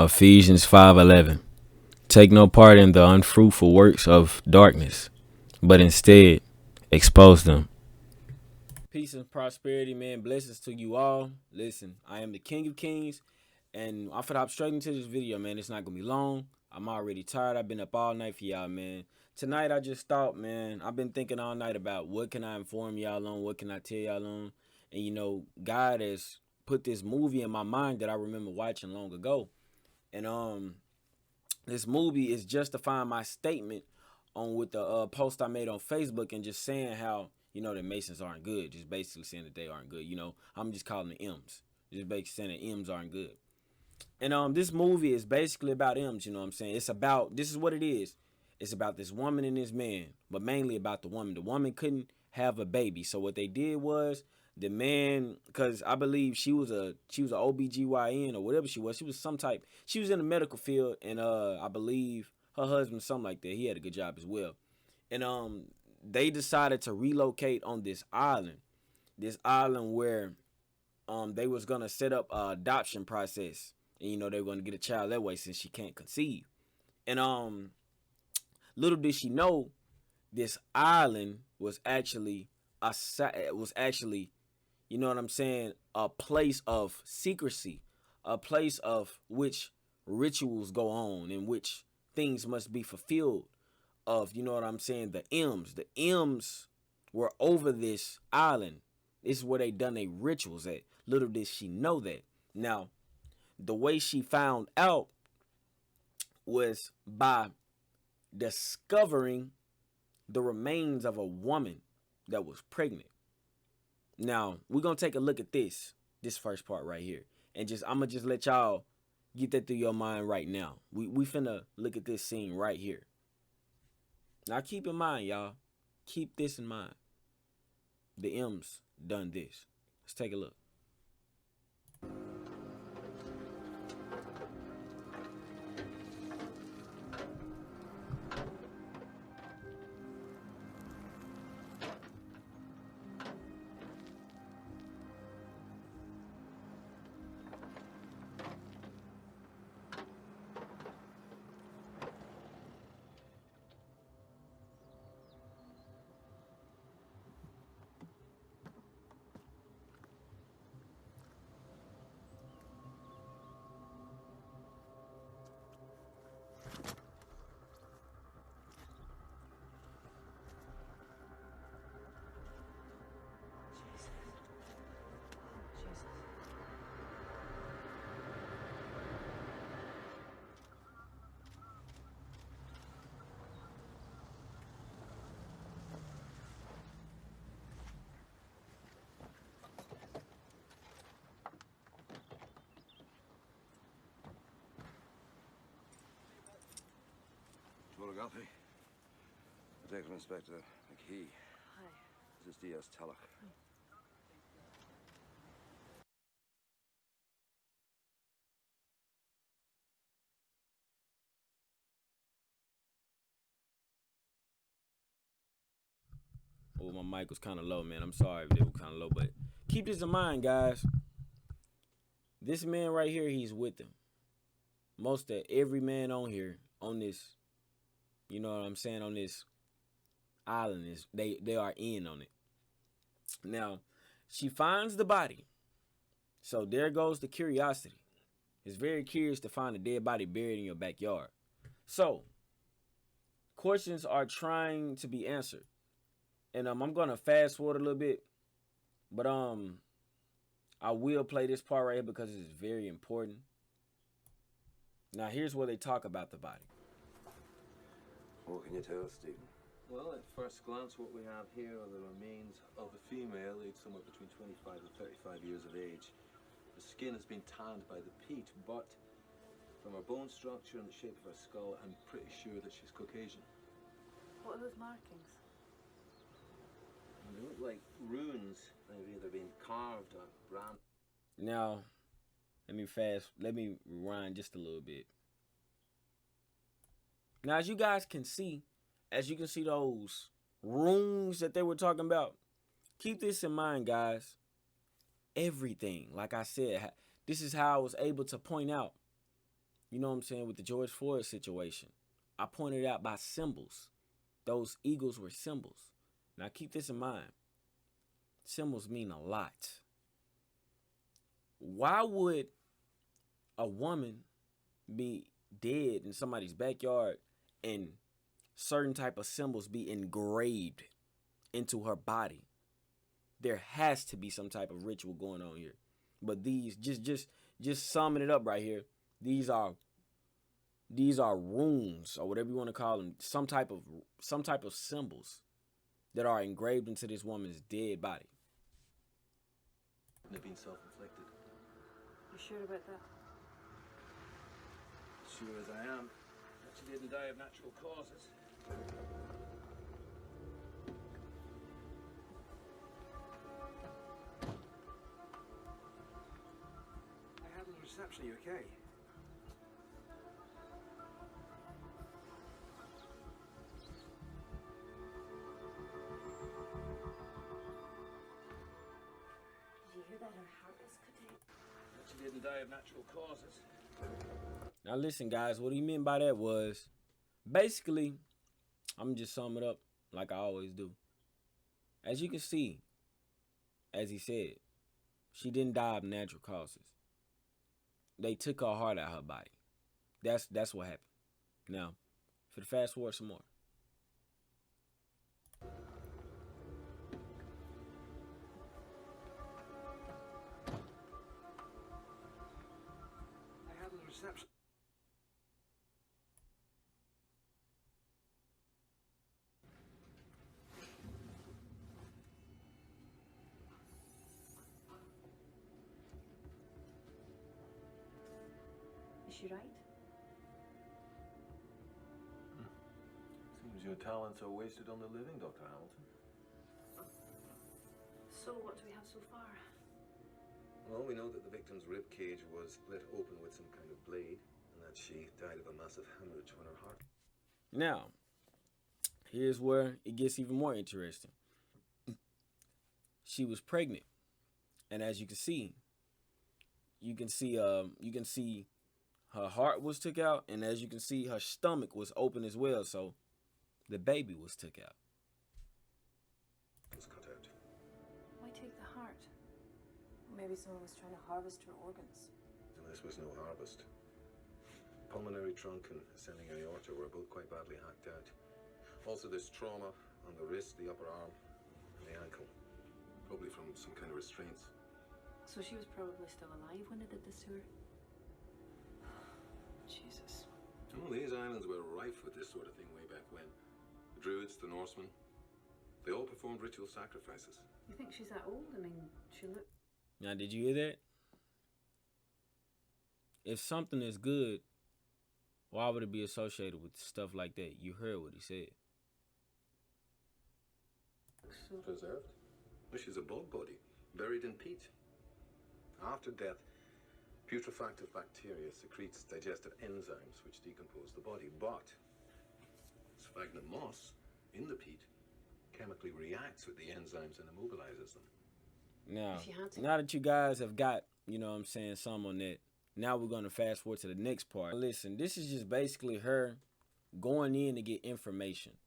Ephesians 5:11. Take no part in the unfruitful works of darkness, but instead expose them. Peace and prosperity, man. Blessings to you all. Listen, I am the King of Kings, and I'm finna hop straight into this video, man. It's not gonna be long. I'm already tired. I've been up all night for y'all, man. Tonight, I just thought, man, I've been thinking all night about what can I inform y'all on, what can I tell y'all on, and God has put this movie in my mind that I remember watching long ago, and this movie is justifying my statement on with the post I made on Facebook and just saying how the Masons aren't good, just basically saying that they aren't good. I'm just calling the M's, just basically saying that M's aren't good. And this movie is basically about M's. You know what I'm saying? It's about, this is what it is. It's about this woman and this man, but mainly about the woman. The woman couldn't have a baby, so what they did was the man, because I believe she was a OBGYN or whatever she was. She was some type. She was in the medical field, and I believe her husband, something like that. He had a good job as well. And they decided to relocate on this island. This island where they was gonna set up a adoption process, and they were gonna get a child that way since she can't conceive. And little did she know, this island was actually you know what I'm saying, a place of secrecy, a place of which rituals go on, in which things must be fulfilled. Of, you know what I'm saying, the M's were over this island. This is where they done their rituals at. Little did she know that. Now, the way she found out was by discovering the remains of a woman that was pregnant. Now, we're going to take a look at this first part right here. And I'm going to just let y'all get that through your mind right now. We finna look at this scene right here. Now, keep in mind, y'all. Keep this in mind. The M's done this. Let's take a look. Guthrie. Detective Inspector McKee. Hi. This is D.S. Tulloch. Hi. Oh, my mic was kind of low, man. I'm sorry if they were kind of low, but keep this in mind, guys. This man right here, he's with them. Most of every man on here, on this, you know what I'm saying, on this island, is they are in on it. Now, she finds the body. So there goes the curiosity. It's very curious to find a dead body buried in your backyard. So, questions are trying to be answered. And I'm gonna fast forward a little bit, but I will play this part right here because it's very important. Now here's where they talk about the body. What can you tell us, Stephen? Well, at first glance, what we have here are the remains of a female aged somewhere between 25 and 35 years of age. The skin has been tanned by the peat, but from her bone structure and the shape of her skull, I'm pretty sure that she's Caucasian. What are those markings? And they look like runes. They've either been carved or branded. Now, let me rewind just a little bit. Now, as you can see those runes that they were talking about, keep this in mind, guys. Everything, like I said, this is how I was able to point out you know what I'm saying, with the George Floyd situation. I pointed out by symbols. Those eagles were symbols. Now keep this in mind. Symbols mean a lot. Why would a woman be dead in somebody's backyard and certain type of symbols be engraved into her body? There has to be some type of ritual going on here. But these, just summing it up right here, these are runes, or whatever you want to call them, some type of symbols that are engraved into this woman's dead body. They've been self-inflicted. You sure about that? Sure as I am. That she didn't die of natural causes. I had a reception, you okay? Did you hear that her heart was cutting? That she didn't die of natural causes. Now listen, guys, what he meant by that was, basically, I'm just sum it up like I always do. As you can see, as he said, she didn't die of natural causes. They took her heart out of her body. That's what happened. Now, for the fast forward some more. I had a reception. Is she right? Seems your talents are wasted on the living, Dr. Hamilton. So what do we have so far? Well, we know that the victim's rib cage was split open with some kind of blade, and that she died of a massive hemorrhage when her heart. Now, here's where it gets even more interesting. She was pregnant, and as you can see her heart was took out, and as you can see, her stomach was open as well, so the baby was took out. Was cut out. Why take the heart? Maybe someone was trying to harvest her organs. And this was no harvest. Pulmonary trunk and ascending aorta were both quite badly hacked out. Also, there's trauma on the wrist, the upper arm, and the ankle. Probably from some kind of restraints. So she was probably still alive when they did this to her? Jesus. Well, these islands were rife with this sort of thing way back when. The Druids, the Norsemen, they all performed ritual sacrifices. You think she's that old? I mean, she looked... Now, did you hear that? If something is good, why would it be associated with stuff like that? You heard what he said. So... Preserved? Well, she's a bog body, buried in peat. After death, putrefactive bacteria secretes digestive enzymes which decompose the body, but sphagnum moss in the peat chemically reacts with the enzymes and immobilizes them. Now, If you had to- now that you guys have got, you know what I'm saying, some on that, now we're going to fast forward to the next part. Listen, this is just basically her going in to get information.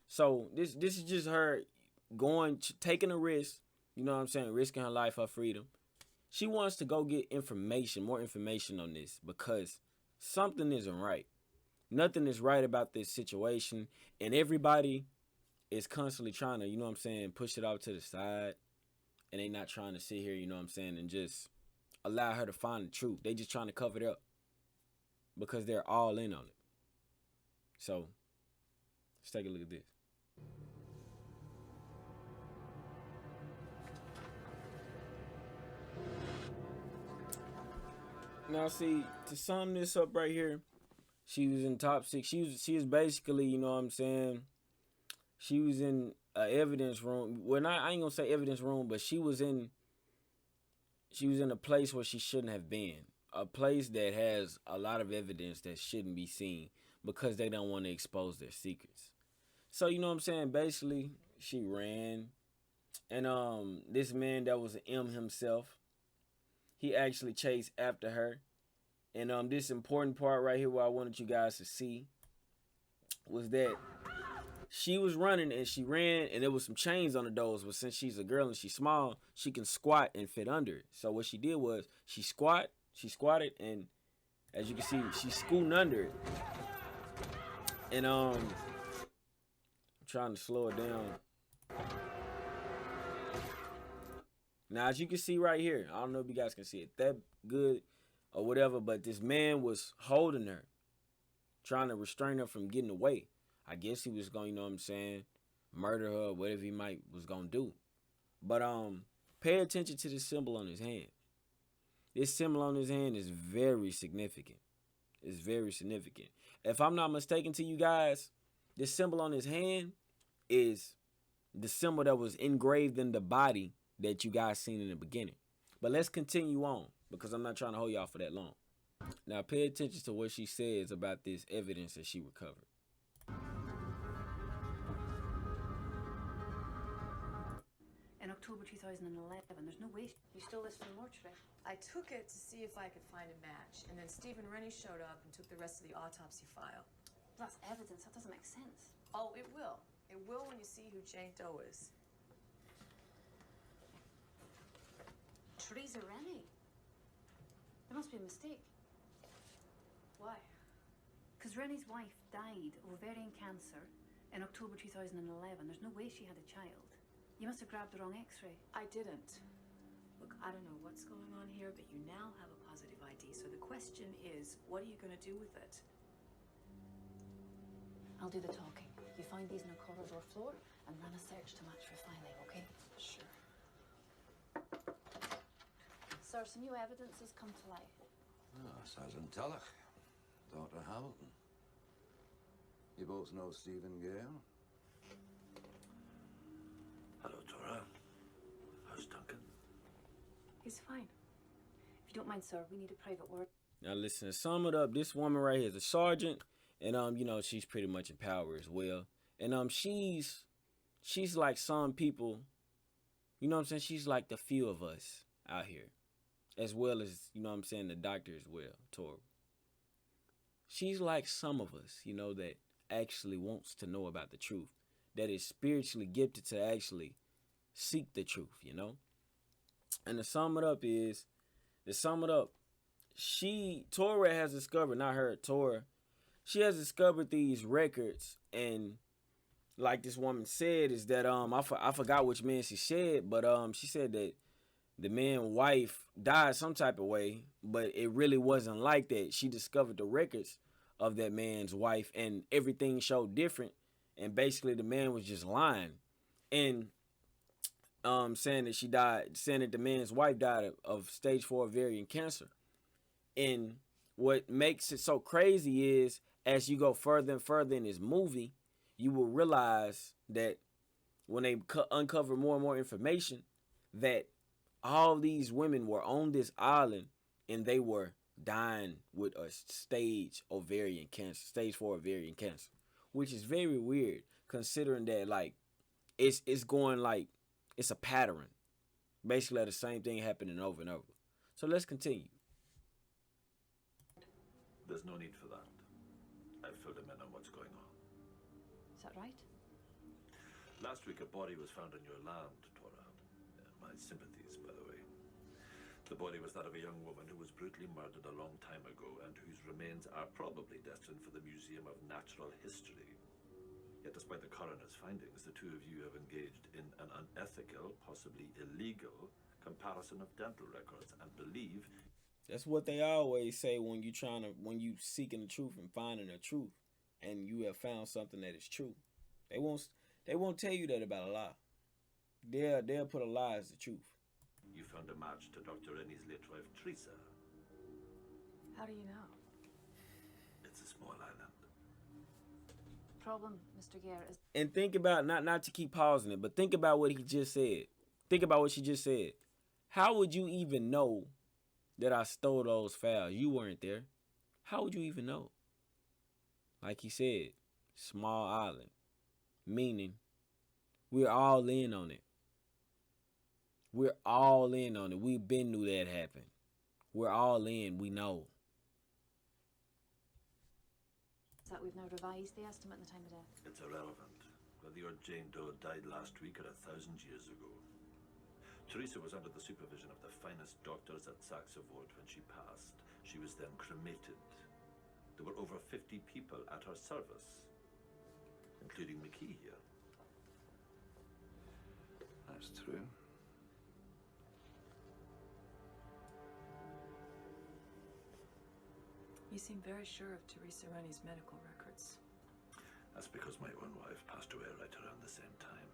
So this is just her taking a risk, you know what I'm saying, risking her life, her freedom. She wants to go get information, more information on this, because something isn't right. Nothing is right about this situation, and everybody is constantly trying to, you know what I'm saying, push it off to the side, and they not trying to sit here, you know what I'm saying, and just allow her to find the truth. They just trying to cover it up because they're all in on it. So let's take a look at this. Now, see, to sum this up right here, she was in top 6. She was basically, you know what I'm saying, she was in an evidence room. Well, I ain't gonna say evidence room, but she was in a place where she shouldn't have been. A place that has a lot of evidence that shouldn't be seen because they don't want to expose their secrets. So, you know what I'm saying, basically, she ran. And this man that was an M himself, he actually chased after her And this important part right here, what I wanted you guys to see was that she was running and she ran, and there was some chains on the doors. But since she's a girl and she's small, she can squat and fit under it. So what she did was she squatted, and as you can see, she's scooting under it. And I'm trying to slow it down. Now, as you can see right here, I don't know if you guys can see it that good or whatever, but this man was holding her, trying to restrain her from getting away. I guess he was going, you know what I'm saying, murder her or whatever he was going to do. But pay attention to this symbol on his hand. This symbol on his hand is very significant. It's very significant. If I'm not mistaken to you guys, this symbol on his hand is the symbol that was engraved in the body that you guys seen in the beginning. But let's continue on, because I'm not trying to hold y'all for that long. Now pay attention to what she says about this evidence that she recovered. In October 2011, there's no way you stole this from the mortuary. I took it to see if I could find a match, and then Stephen Rennie showed up and took the rest of the autopsy file. That's evidence. That doesn't make sense. Oh, it will. It will when you see who Jane Doe is. Teresa Rennie. There must be a mistake. Why? Because Rennie's wife died of ovarian cancer in October 2011. There's no way she had a child. You must have grabbed the wrong x-ray. I didn't. Look, I don't know what's going on here, but you now have a positive ID. So the question is, what are you going to do with it? I'll do the talking. You find these in a corridor floor and run a search to match for filing, okay? Sure. Sir, some new evidence has come to light. Ah, Sergeant Tulloch, Dr. Hamilton. You both know Stephen Gale? Hello, Tora. How's Duncan? He's fine. If you don't mind, sir, we need a private word. Now listen, to sum it up, this woman right here is a sergeant, and you know, she's pretty much in power as well. And she's like some people, you know what I'm saying? She's like the few of us out here, as well as, you know what I'm saying, the doctor as well, Tora. She's like some of us, you know, that actually wants to know about the truth, that is spiritually gifted to actually seek the truth, you know? And to sum it up, Tora has discovered, not her, Tora, she has discovered these records, and like this woman said, is that, I forgot which man she said, but she said that the man's wife died some type of way, but it really wasn't like that. She discovered the records of that man's wife, and everything showed different. And basically the man was just lying and saying that she died, saying that the man's wife died of stage 4 ovarian cancer. And what makes it so crazy is, as you go further and further in this movie, you will realize that when they uncover more and more information, that all these women were on this island and they were dying with a stage 4 ovarian cancer. Which is very weird, considering that, like, it's going like it's a pattern. Basically, the same thing happening over and over. So let's continue. There's no need for that. I've filled him in on what's going on. Is that right? Last week, a body was found on your land, Tora. My sympathies, by the way. The body was that of a young woman who was brutally murdered a long time ago and whose remains are probably destined for the Museum of Natural History. Yet despite the coroner's findings, the two of you have engaged in an unethical, possibly illegal, comparison of dental records and believe... That's what they always say when you seeking the truth and finding the truth, and you have found something that is true. They won't tell you that about a lie. They'll put a lie as the truth. You found a match to Dr. Rennie's late wife, Teresa. How do you know? It's a small island. Problem, Mr. Gare, is And think about, not to keep pausing it, but think about what he just said. Think about what she just said. How would you even know that I stole those files? You weren't there. How would you even know? Like he said, small island. Meaning, we're all in on it. We're all in on it. We've been knew that happened. We're all in. We know. that we've now revised the estimate and the time of death. It's irrelevant. Whether your Jane Doe died last week or 1,000 years ago. Teresa was under the supervision of the finest doctors at Saxe-Voort when she passed. She was then cremated. There were over 50 people at her service, including McKee here. That's true. You seem very sure of Teresa Rennie's medical records. That's because my own wife passed away right around the same time.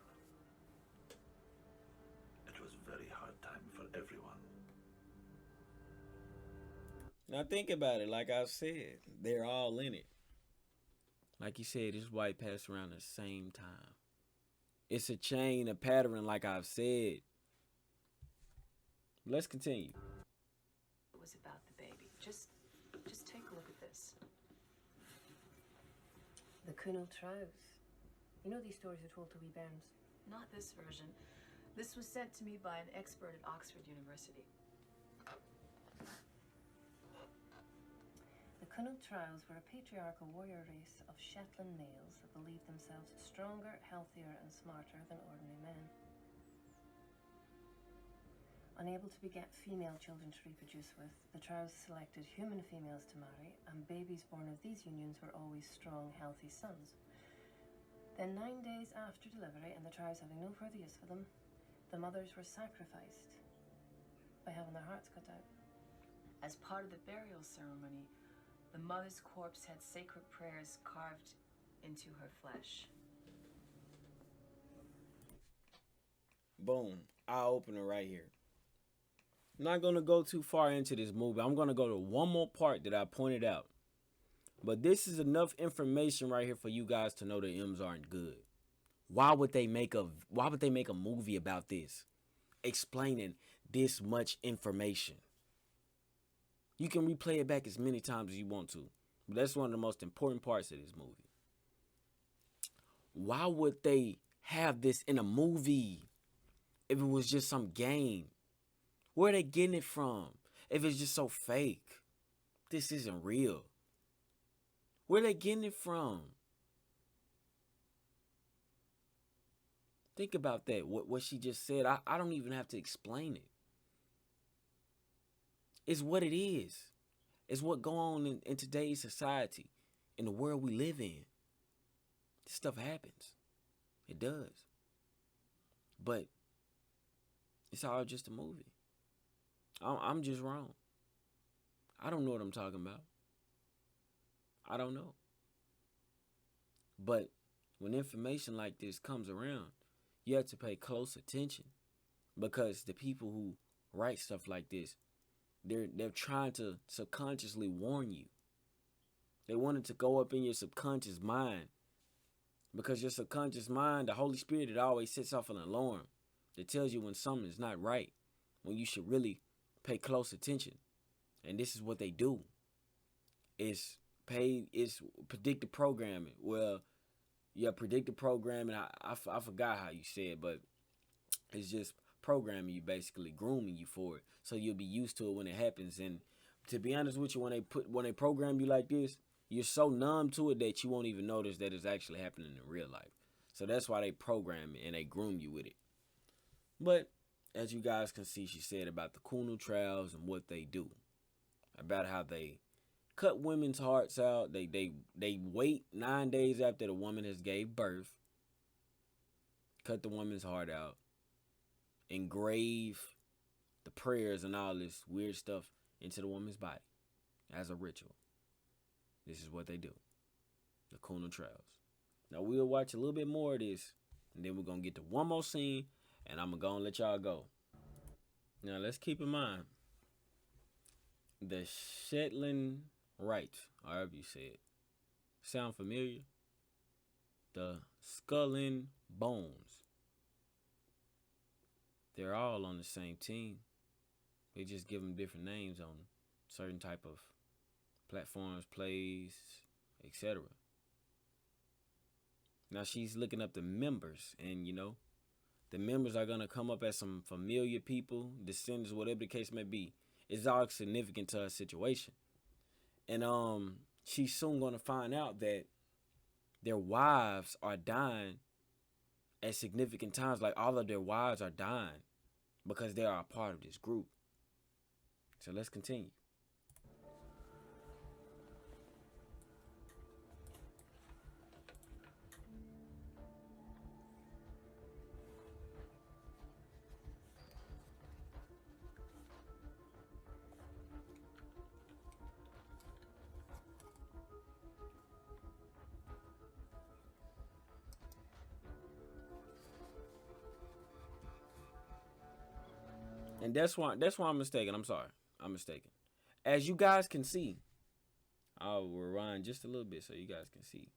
It was a very hard time for everyone. Now think about it. Like I said, they're all in it. Like you said, his wife passed around the same time. It's a chain, a pattern, like I've said. Let's continue. It was about the baby. Just take a look at this. The Kuno Trows. You know these stories are told to wee bairns. Not this version. This was sent to me by an expert at Oxford University. The Kuno Trows were a patriarchal warrior race of Shetland males that believed themselves stronger, healthier, and smarter than ordinary men. Unable to beget female children to reproduce with, the Trows selected human females to marry, and babies born of these unions were always strong, healthy sons. Then 9 days after delivery, and the Trows having no further use for them, the mothers were sacrificed by having their hearts cut out. As part of the burial ceremony, the mother's corpse had sacred prayers carved into her flesh. Boom. Eye opener right here. I'm not going to go too far into this movie. I'm going to go to one more part that I pointed out. But this is enough information right here for you guys to know the M's aren't good. Why would they make a movie about this? Explaining this much information. You can replay it back as many times as you want to. But that's one of the most important parts of this movie. Why would they have this in a movie if it was just some game? Where are they getting it from? If it's just so fake. This isn't real. Where are they getting it from? Think about that. What she just said. I don't even have to explain it. It's what it is. It's what goes on in today's society, in the world we live in. This stuff happens. It does. But it's all just a movie. I'm just wrong. I don't know what I'm talking about. I don't know. But when information like this comes around, you have to pay close attention, because the people who write stuff like this, they're trying to subconsciously warn you. They want it to go up in your subconscious mind, because your subconscious mind, the Holy Spirit, it always sets off an alarm that tells you when something is not right, when you should really pay close attention. And this is what they do. It's predictive programming. Well, yeah, predictive programming. I forgot how you said, but it's just programming you, basically grooming you for it, so you'll be used to it when it happens. And to be honest with you, when they program you like this, you're so numb to it that you won't even notice that it's actually happening in real life. So that's why they program it and they groom you with it. But as you guys can see, she said about the Kuno Trows and what they do, about how they cut women's hearts out. They wait 9 days after the woman has gave birth, cut the woman's heart out, engrave the prayers and all this weird stuff into the woman's body as a ritual. This is what they do. The Kuno Trows. Now we'll watch a little bit more of this, and then we're going to get to one more scene, and I'm going to let y'all go. Now let's keep in mind, the Shetland Rite, however you say it. Sound familiar? The Skull and Bones. They're all on the same team. They just give them different names on certain type of platforms, plays, etc. Now she's looking up the members, and the members are gonna come up as some familiar people, descendants, whatever the case may be. It's all significant to her situation. And she's soon going to find out that their wives are dying at significant times. Like, all of their wives are dying because they are a part of this group. So let's continue. And that's why I'm mistaken. I'm sorry. I'm mistaken. As you guys can see, I'll rewind just a little bit so you guys can see.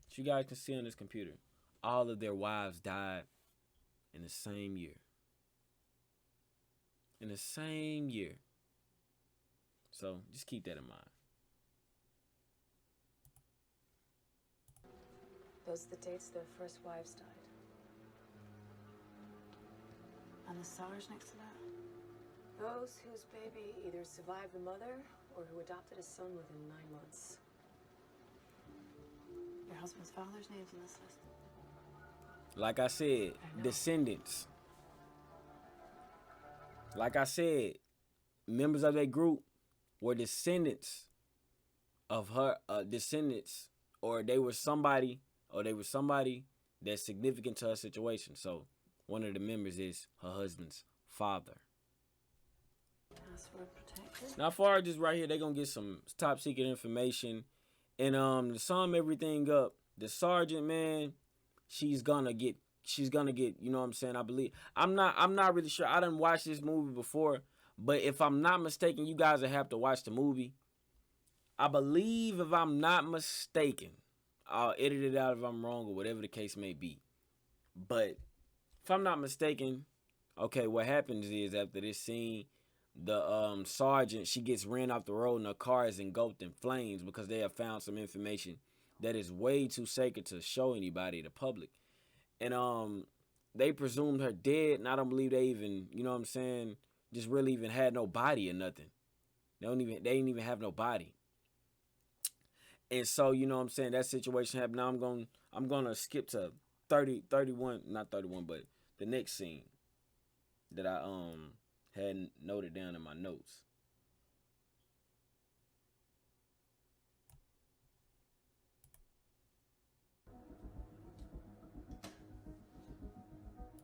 As you guys can see on this computer, all of their wives died in the same year. In the same year. So just keep that in mind. Those are the dates their first wives died. And the stars next to that? Those whose baby either survived the mother or who adopted a son within 9 months. Your husband's father's name's on this list. Like I said, descendants. Like I said, members of that group were descendants of her, descendants, or they were somebody that's significant to her situation. So one of the members is her husband's father. Password protected. Now, far just right here, they're gonna get some top secret information, and to sum everything up, the sergeant, man, she's gonna get, you know what I'm saying? I believe. I'm not really sure. I didn't watch this movie before, but if I'm not mistaken, you guys will have to watch the movie. I believe, if I'm not mistaken, I'll edit it out if I'm wrong or whatever the case may be. But if I'm not mistaken, okay, what happens is after this scene, the sergeant, she gets ran off the road and her car is engulfed in flames because they have found some information that is way too sacred to show anybody, the public. And they presumed her dead, and I don't believe they even, you know what I'm saying, just really even had no body or nothing. They didn't even have no body. And so, you know what I'm saying, that situation happened. Now I'm gonna skip to 31, not 31, but the next scene that I had noted down in my notes.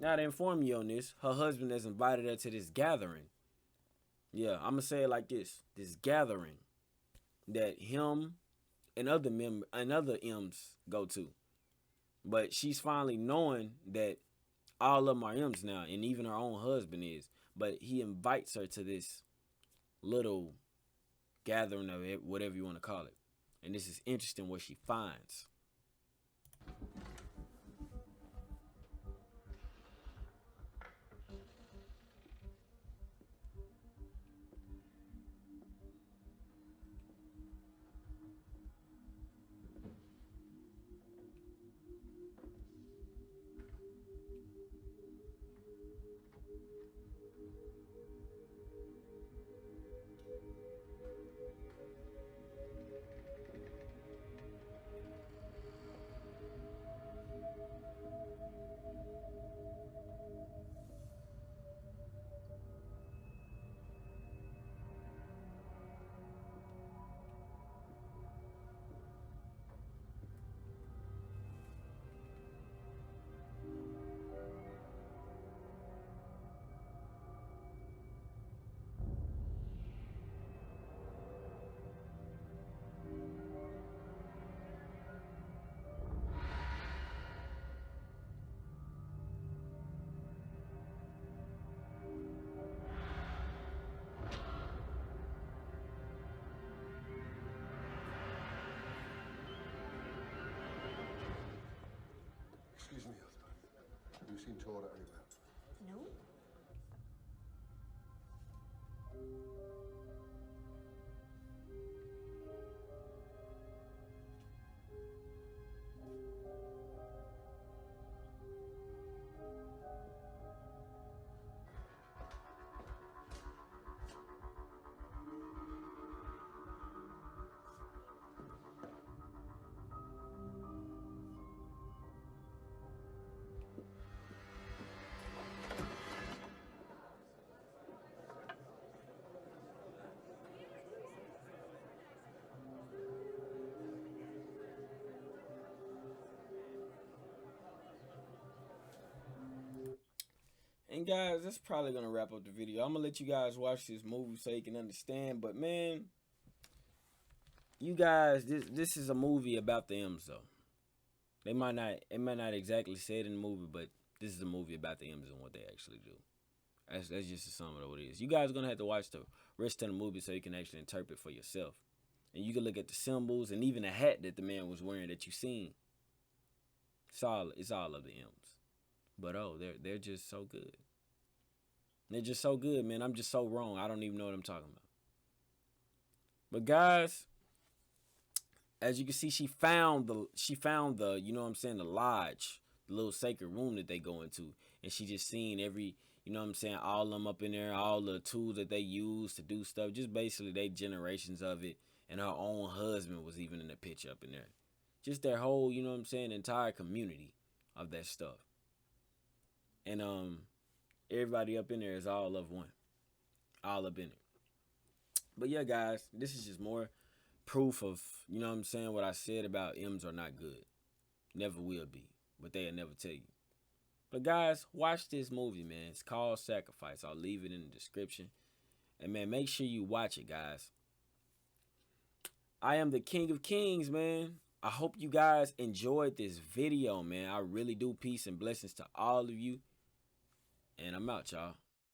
Now, to inform you on this, her husband has invited her to this gathering. Yeah, I'm gonna say it like this: this gathering that him and other M's go to. But she's finally knowing that all of them are M's now, and even her own husband is. But he invites her to this little gathering of it, whatever you want to call it. And this is interesting what she finds. Excuse me, Elspeth. Have you seen Tora anywhere? No. And guys, that's probably gonna wrap up the video. I'm gonna let you guys watch this movie so you can understand. But man, you guys, this is a movie about the M's though. It might not exactly say it in the movie, but this is a movie about the M's and what they actually do. That's just a sum of what it is. You guys are gonna have to watch the rest of the movie so you can actually interpret for yourself. And you can look at the symbols and even the hat that the man was wearing that you seen. It's all of the M's. But they're just so good. They're just so good, man. I'm just so wrong. I don't even know what I'm talking about. But guys, as you can see, she found the, you know what I'm saying, the lodge, the little sacred room that they go into. And she just seen every, you know what I'm saying, all of them up in there, all the tools that they use to do stuff. Just basically they generations of it. And her own husband was even in the picture up in there. Just their whole, you know what I'm saying, entire community of that stuff. And everybody up in there is all of one. All up in it. But yeah, guys, this is just more proof of, you know what I'm saying, what I said about M's are not good. Never will be. But they'll never tell you. But guys, watch this movie, man. It's called Sacrifice. I'll leave it in the description. And man, make sure you watch it, guys. I am the King of Kings, man. I hope you guys enjoyed this video, man. I really do. Peace and blessings to all of you. And I'm out, y'all.